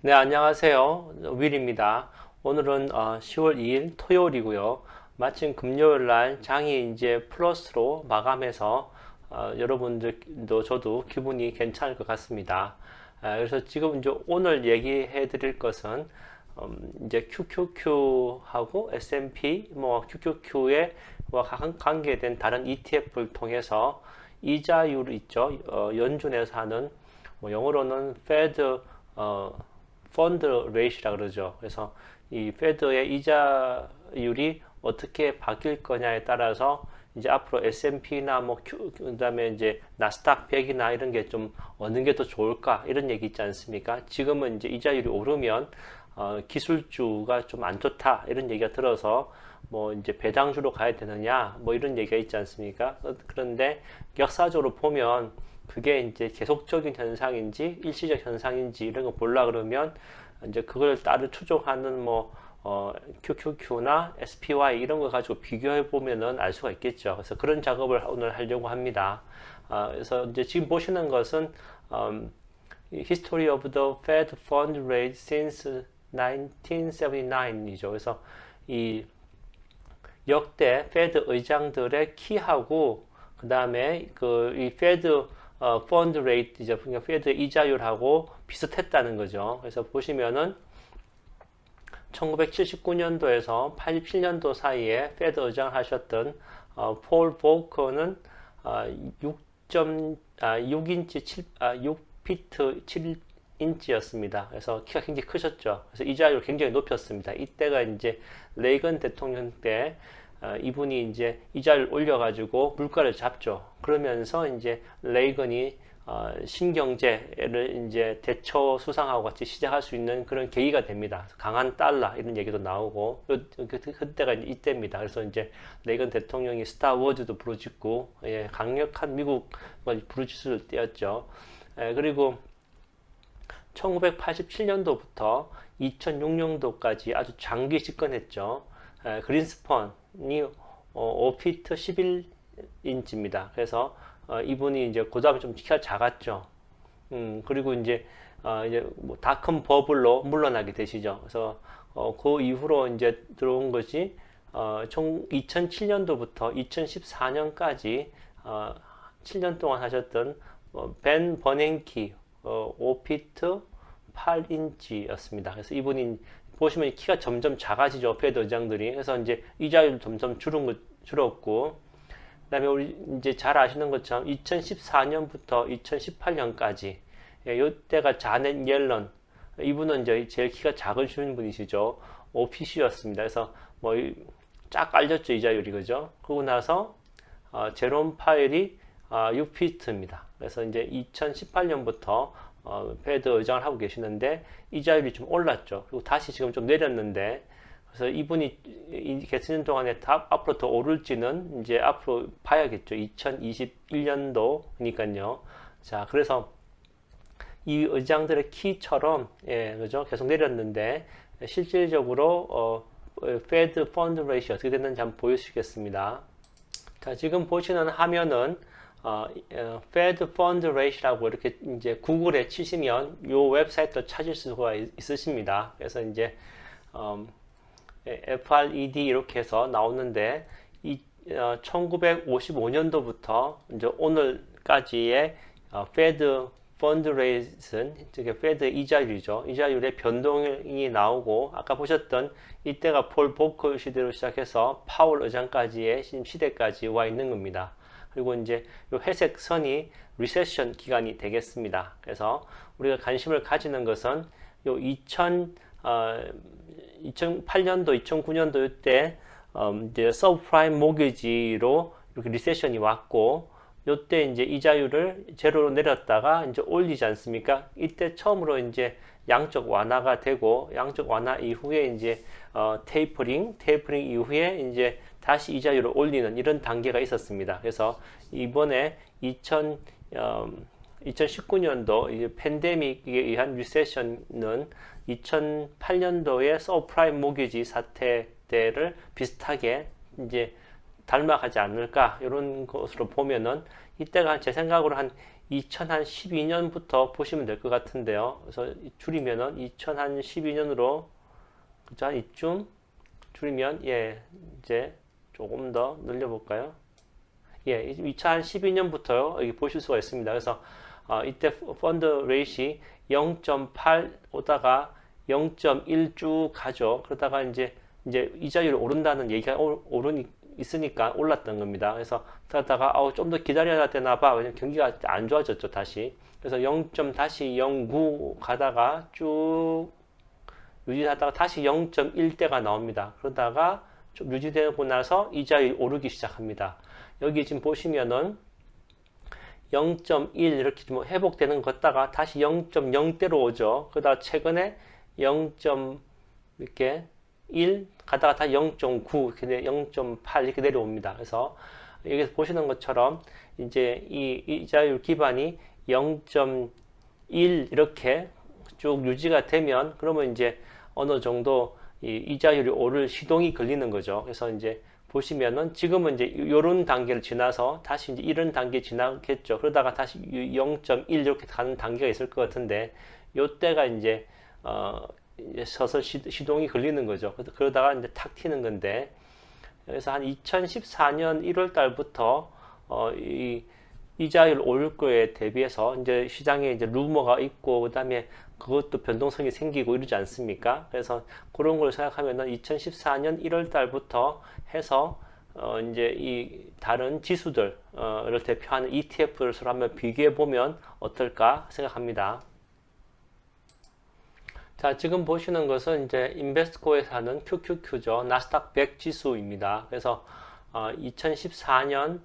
네, 안녕하세요. 윌입니다. 오늘은 10월 2일 토요일이고요. 마침 금요일 날 장이 이제 플러스로 마감해서 여러분들도 저도 기분이 괜찮을 것 같습니다. 그래서 지금 이제 오늘 얘기해 드릴 것은 이제 QQQ하고 S&P, 뭐 QQQ에 관계된 다른 ETF를 통해서 이자율 있죠. 연준에서 하는 뭐 영어로는 Fed 펀드 레이시라 그러죠. 그래서 이 패드의 이자율이 어떻게 바뀔 거냐에 따라서 이제 앞으로 S&P나 뭐 그다음에 이제 나스닥 100이나 이런 게 좀 어느 게 더 좋을까 이런 얘기 있지 않습니까? 지금은 이제 이자율이 오르면 기술주가 좀 안 좋다 이런 얘기가 들어서 뭐 이제 배당주로 가야 되느냐 뭐 이런 얘기가 있지 않습니까? 그런데 역사적으로 보면 그게 이제 계속적인 현상인지 일시적 현상인지 이런 거 보려 그러면 이제 그걸 따로 추종하는 뭐 QQQ나 SPY 이런 거 가지고 비교해 보면은 알 수가 있겠죠. 그래서 그런 작업을 오늘 하려고 합니다. 그래서 이제 지금 보시는 것은 History of the Fed Fund Rate since 1979이죠. 그래서 이 역대 페드 의장들의 키하고 그 다음에 그 이 페드 펀드 레이트 이제 그러니까 페드 이자율하고 비슷했다는 거죠. 그래서 보시면은 1979년도에서 87년도 사이에 페드 의장 하셨던 폴 보커는 6인치 6피트 7인치였습니다. 그래서 키가 굉장히 크셨죠. 그래서 이자율 굉장히 높였습니다. 이때가 이제 레이건 대통령 때 이분이 이제 이자를 올려가지고 물가를 잡죠. 그러면서 이제 레이건이 신경제를 이제 대처 수상하고 같이 시작할 수 있는 그런 계기가 됩니다. 강한 달러 이런 얘기도 나오고 그때가 이제 이때입니다. 그래서 이제 레이건 대통령이 스타워즈도 부르짖고 강력한 미국을 부르짖을 때였죠. 그리고 1987년도부터 2006년도까지 아주 장기 집권했죠. 그린스펀이 5피트 11인치입니다. 그래서 이분이 이제 그 다음에 좀 키가 작았죠. 그리고 이제 뭐 닷컴 버블로 물러나게 되시죠. 그래서 그 이후로 이제 들어온 것이 2007년도부터 2014년까지 7년 동안 하셨던 벤 버냉키 5피트 8인치였습니다. 그래서 이분이 보시면 키가 점점 작아지죠. 페드 의장들이. 그래서 이제 이자율도 점점 줄었고, 그다음에 우리 이제 잘 아시는 것처럼 2014년부터 2018년까지 이때가 자넷 옐런 이분은 이제 제일 키가 작으신 분이시죠. OPC였습니다. 그래서 뭐 쫙 깔렸죠 이자율이 그죠. 그러고 나서 제롬 파웰이 6피트입니다. 그래서 이제 2018년부터 페드 의장을 하고 계시는데 이자율이 좀 올랐죠. 그리고 다시 지금 좀 내렸는데 그래서 이분이 계시는 동안에 앞으로 더 오를지는 이제 앞으로 봐야겠죠. 2021년도니까요. 자, 그래서 이 의장들의 키처럼 그죠? 계속 내렸는데 실질적으로 페드 펀드 레이시 어떻게 됐는지 한번 보여주시겠습니다. 자, 지금 보시는 화면은 Fed Fund Rate라고 이렇게 이제 구글에 치시면 이 웹사이트를 찾을 수가 있으십니다. 그래서 이제 FRED 이렇게 해서 나오는데 1955년도부터 이제 오늘까지의 Fed Fund Rate는 즉 Fed 이자율이죠. 이자율의 변동이 나오고 아까 보셨던 이때가 폴 보커 시대로 시작해서 파월 의장까지의 시대까지 와 있는 겁니다. 그리고 이제 이 회색 선이 리세션 기간이 되겠습니다. 그래서 우리가 관심을 가지는 것은 요 2008년도, 2009년도 이때 이제 서브프라임 모기지로 이렇게 리세션이 왔고 요때 이제 이자율을 제로로 내렸다가 이제 올리지 않습니까? 이때 처음으로 이제 양적 완화가 되고 양적 완화 이후에 이제 테이퍼링 이후에 이제 다시 이자율을 올리는 이런 단계가 있었습니다. 그래서 이번에 2019년도 이제 팬데믹에 의한 리세션은 2008년도의 서프라임 모기지 사태 때를 비슷하게 이제 닮아가지 않을까 이런 것으로 보면은 이때가 제 생각으로 한 2012년부터 보시면 될 것 같은데요. 그래서 줄이면은 2012년으로 그죠? 이쯤 줄이면 예 이제 조금 더 늘려볼까요? 예, 2012년부터요 여기 보실 수가 있습니다. 그래서 이때 펀드 레이시 0.8 오다가 0.1 쭉 가죠. 그러다가 이제 이자율이 오른다는 얘기가 있으니까 올랐던 겁니다. 그래서 그러다가 좀 더 기다려야 되나 봐. 왜냐면 경기가 안 좋아졌죠, 다시. 그래서 0.09 가다가 쭉 유지하다가 다시 0.1대가 나옵니다. 그러다가 좀 유지되고 나서 이자율이 오르기 시작합니다. 여기 지금 보시면은 0.1 이렇게 좀 회복되는 것 같다가 다시 0.0대로 오죠. 그러다가 최근에 0. 이렇게 1 가다가 다 0.9 이렇게 0.8 이렇게 내려옵니다. 그래서 여기서 보시는 것처럼 이제 이 이자율 기반이 0.1 이렇게 쭉 유지가 되면 그러면 이제 어느 정도 이 이자율이 오를 시동이 걸리는 거죠. 그래서 이제 보시면은 지금은 이제 이런 단계를 지나서 다시 이제 이런 단계 지나겠죠. 그러다가 다시 0.1 이렇게 가는 단계가 있을 것 같은데 요때가 이제 서서 시동이 걸리는 거죠. 그러다가 이제 탁 튀는 건데 그래서 한 2014년 1월 달부터 이 이자율 오를 거에 대비해서 이제 시장에 이제 루머가 있고 그다음에 그것도 변동성이 생기고 이러지 않습니까? 그래서 그런 걸 생각하면은 2014년 1월 달부터 해서 이제 이 다른 지수들을 대표하는 ETF를 서로 한번 비교해 보면 어떨까 생각합니다. 자, 지금 보시는 것은 이제 인베스코에서 하는 QQQ죠. 나스닥 100 지수입니다. 그래서 2014년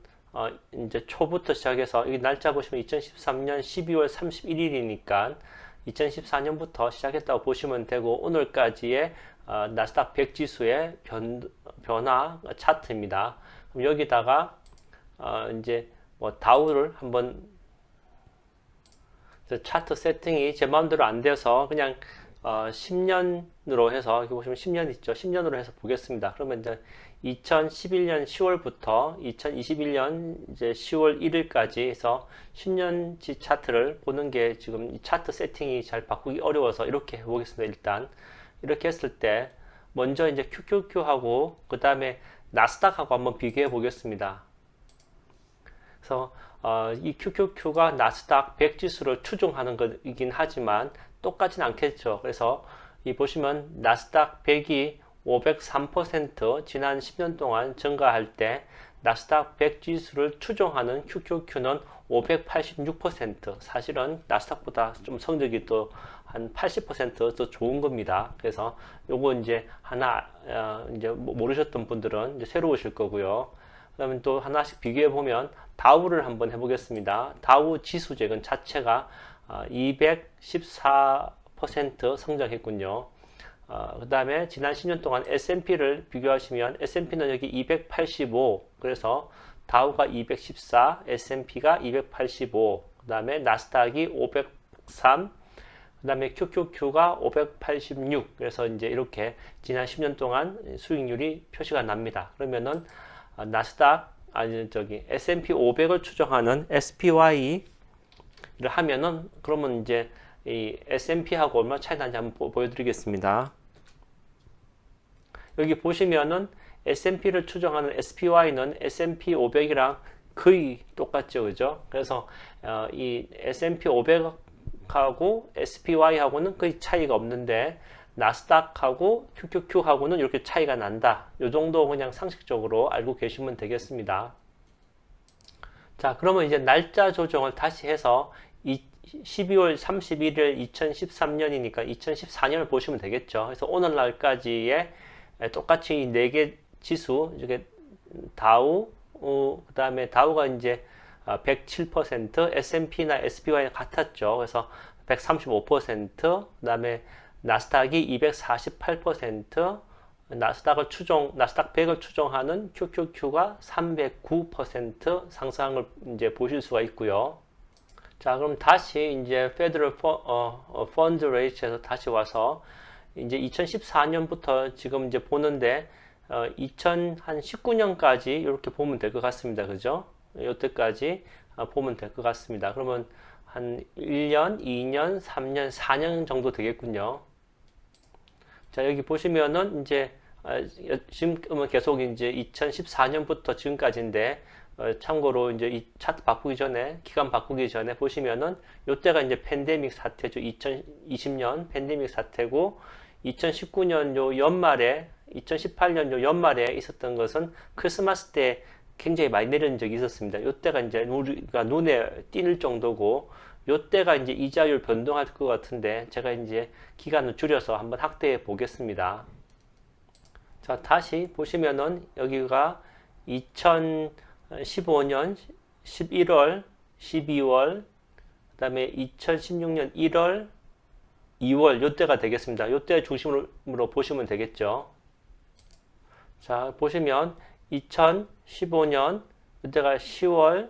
이제 초부터 시작해서 이 날짜 보시면 2013년 12월 31일이니까 2014년부터 시작했다고 보시면 되고 오늘까지의 나스닥 100 지수의 변화 차트입니다. 그럼 여기다가 이제 뭐 다우를 한번 차트 세팅이 제 마음대로 안 돼서 그냥 10년으로 해서 여기 보시면 10년 있죠. 10년으로 해서 보겠습니다. 그러면 이제 2011년 10월부터 2021년 이제 10월 1일까지 해서 10년치 차트를 보는 게 지금 이 차트 세팅이 잘 바꾸기 어려워서 이렇게 해보겠습니다. 일단 이렇게 했을 때 먼저 이제 QQQ하고 그 다음에 나스닥하고 한번 비교해 보겠습니다. 그래서 이 QQQ가 나스닥 100 지수를 추종하는 것이긴 하지만 똑같진 않겠죠. 그래서 이 보시면 나스닥 100이 503% 지난 10년 동안 증가할 때 나스닥 100 지수를 추종하는 QQQ는 586% 사실은 나스닥보다 좀 성적이 또 한 80% 더 좋은 겁니다. 그래서 요거 이제 하나 이제 모르셨던 분들은 이제 새로우실 거고요. 그다음에 또 하나씩 비교해 보면 다우를 한번 해보겠습니다. 다우 지수제건 자체가 214% 성장했군요. 그 다음에 지난 10년 동안 S&P를 비교하시면 S&P는 여기 285 그래서 다우가 214 S&P가 285 그 다음에 나스닥이 503 그 다음에 QQQ가 586 그래서 이제 이렇게 지난 10년 동안 수익률이 표시가 납니다. 그러면은 나스닥 S&P 500을 추정하는 SPY를 하면은 그러면 이제 이 S&P하고 얼마 차이 나는지 한번 보여드리겠습니다. 여기 보시면은 S&P를 추정하는 SPY는 S&P 500이랑 거의 똑같죠, 그죠? 그래서 이 S&P 500하고 SPY하고는 거의 차이가 없는데 나스닥하고 QQQ하고는 이렇게 차이가 난다. 이 정도 그냥 상식적으로 알고 계시면 되겠습니다. 자, 그러면 이제 날짜 조정을 다시 해서 12월 31일 2013년이니까 2014년을 보시면 되겠죠. 그래서 오늘날까지의 똑같이 이 4개 지수, 이게 다우, 그 다음에 다우가 이제 107%, S&P나 SPY는 같았죠. 그래서 135%, 그 다음에 나스닥이 248%, 나스닥 100을 추종하는 QQQ가 309% 상승을 이제 보실 수가 있고요. 자, 그럼 다시 이제 페더럴 펀드 레이트에서 다시 와서 이제 2014년부터 지금 이제 보는데 2019년까지 이렇게 보면 될 것 같습니다. 그죠? 이때까지 보면 될 것 같습니다. 그러면 한 1년, 2년, 3년, 4년 정도 되겠군요. 자, 여기 보시면은 이제 지금은 계속 이제 2014년부터 지금까지인데 참고로 이제 이 차트 바꾸기 전에 기간 바꾸기 전에 보시면은 요때가 이제 팬데믹 사태죠. 2020년 팬데믹 사태고 2019년 요 연말에 2018년 요 연말에 있었던 것은 크리스마스 때 굉장히 많이 내린 적이 있었습니다. 요때가 이제 우리가 눈에 띌 정도고 요때가 이제 이자율 변동할 것 같은데 제가 이제 기간을 줄여서 한번 확대해 보겠습니다. 자, 다시 보시면은 여기가 2015년 11월, 12월, 그 다음에 2016년 1월, 2월 요때가 되겠습니다. 요때 중심으로 보시면 되겠죠. 자, 보시면 2015년 요때가 10월,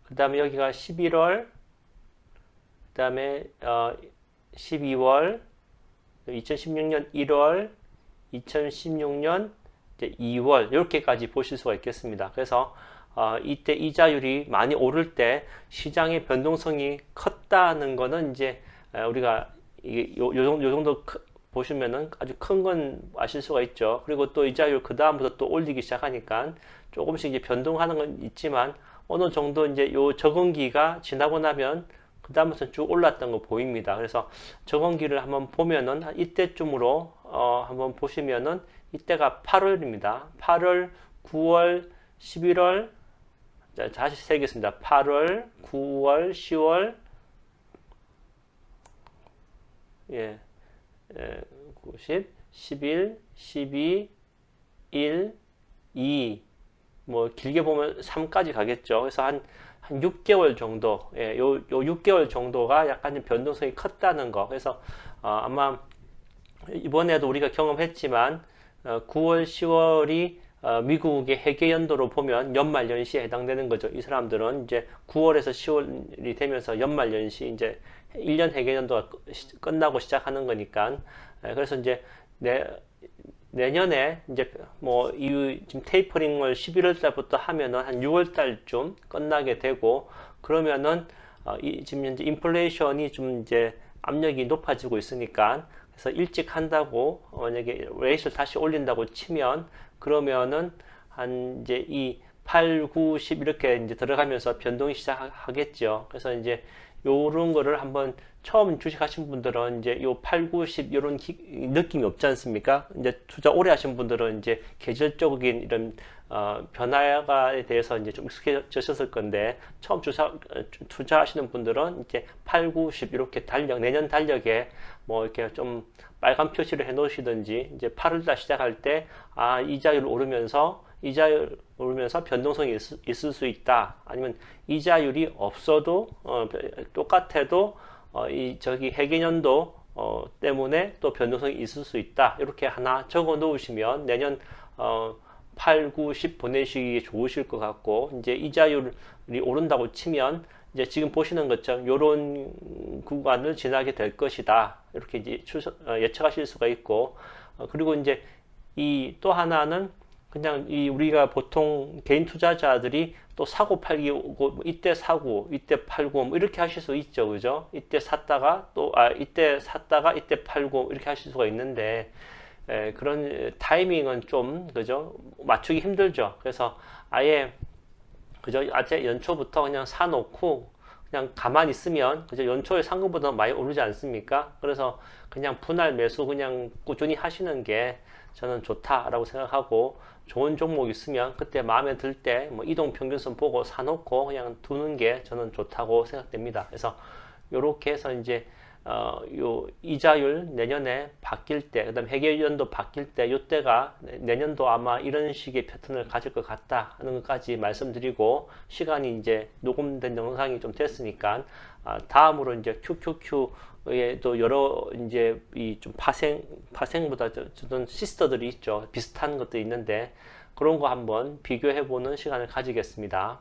그 다음에 여기가 11월, 그 다음에 12월, 2016년 1월, 2016년 이제 2월 이렇게까지 보실 수가 있겠습니다. 그래서 이때 이자율이 많이 오를 때 시장의 변동성이 컸다는 거는 이제 우리가 이게 요 정도 보시면은 아주 큰 건 아실 수가 있죠. 그리고 또 이자율 그 다음부터 또 올리기 시작하니까 조금씩 이제 변동하는 건 있지만 어느 정도 이제 요 적응기가 지나고 나면 그 다음부터 쭉 올랐던 거 보입니다. 그래서 적응기를 한번 보면은 이때쯤으로 한번 보시면은 이때가 8월입니다. 8월, 9월, 11월 자, 다시 세겠습니다. 8월, 9월, 10월 예, 90, 11, 12, 1, 2 뭐 길게 보면 3까지 가겠죠. 그래서 한 6개월 정도, 예, 요 6개월 정도가 약간 좀 변동성이 컸다는 거. 그래서 아마 이번에도 우리가 경험했지만 9월, 10월이 미국의 회계 연도로 보면 연말 연시에 해당되는 거죠. 이 사람들은 이제 9월에서 10월이 되면서 연말 연시 이제 1년 회계 연도가 끝나고 시작하는 거니까 그래서 이제 내년에 이제 뭐 이 지금 테이퍼링을 11월 달부터 하면은 한 6월 달쯤 끝나게 되고 그러면은 지금 현재 인플레이션이 좀 이제 압력이 높아지고 있으니까 그래서 일찍 한다고 만약에 레이트를 다시 올린다고 치면 그러면은 한 이제 이 8, 9, 10 이렇게 이제 들어가면서 변동이 시작하겠죠. 그래서 이제 요런 거를 한번 처음 주식하신 분들은 이제 요 8, 9, 10 이런 느낌이 없지 않습니까? 이제 투자 오래 하신 분들은 이제 계절적인 이런 변화에 대해서 이제 좀 익숙해졌을 건데 처음 투자하시는 분들은 이제 8, 9, 10 이렇게 내년 달력에 뭐 이렇게 좀 빨간 표시를 해 놓으시든지 이제 8월달 시작할 때 이자율 오르면서 변동성이 있을 수 있다. 아니면 이자율이 없어도 똑같아도 저기 해계년도 때문에 또 변동성이 있을 수 있다. 이렇게 하나 적어 놓으시면 내년 8, 9, 10 보내시기 좋으실 것 같고 이제 이자율이 오른다고 치면 이제 지금 보시는 것처럼 이런 구간을 지나게 될 것이다. 이렇게 이제 예측하실 수가 있고 그리고 이제 이 또 하나는 그냥 우리가 보통 개인 투자자들이 또 사고 팔기 뭐 이때 사고 이때 팔고 뭐 이렇게 하실 수 있죠. 그죠? 이때 샀다가 이때 팔고 이렇게 하실 수가 있는데 그런 타이밍은 좀 그죠? 맞추기 힘들죠. 그래서 아예 그죠? 아재 연초부터 그냥 사놓고 그냥 가만히 있으면 그죠? 연초에 산 것보다 많이 오르지 않습니까? 그래서 그냥 분할 매수 그냥 꾸준히 하시는 게 저는 좋다라고 생각하고 좋은 종목 있으면 그때 마음에 들 때 뭐 이동 평균선 보고 사놓고 그냥 두는 게 저는 좋다고 생각됩니다. 그래서 요렇게 해서 이제 요 이자율 내년에 바뀔 때, 그다음 회계연도 바뀔 때, 요때가 내년도 아마 이런 식의 패턴을 가질 것 같다 하는 것까지 말씀드리고 시간이 이제 녹음된 영상이 좀 됐으니까 다음으로 이제 QQQ에 또 여러 이제 이 좀 파생보다 저는 시스터들이 있죠. 비슷한 것도 있는데 그런 거 한번 비교해 보는 시간을 가지겠습니다.